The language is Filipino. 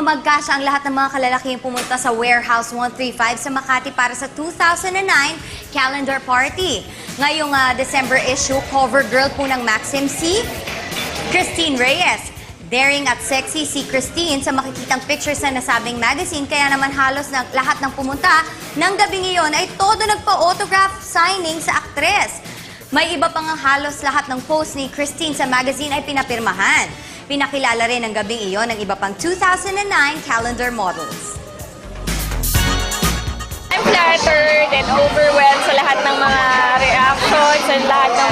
magkasya ang lahat ng mga kalalaking pumunta sa Warehouse 135 sa Makati para sa 2009 calendar party. Ngayong December issue, cover girl po ng Maxim si Christine Reyes. Daring at sexy si Christine sa makikitang pictures sa nasabing magazine, kaya naman halos lahat ng pumunta ng gabing iyon ay todo nagpa-autograph signing sa aktres. May iba pang halos lahat ng post ni Christine sa magazine ay pinapirmahan. Pinakilala rin ng gabing iyon ng iba pang 2009 calendar models. I'm flattered and overwhelmed sa lahat ng mga reactions and lahat ng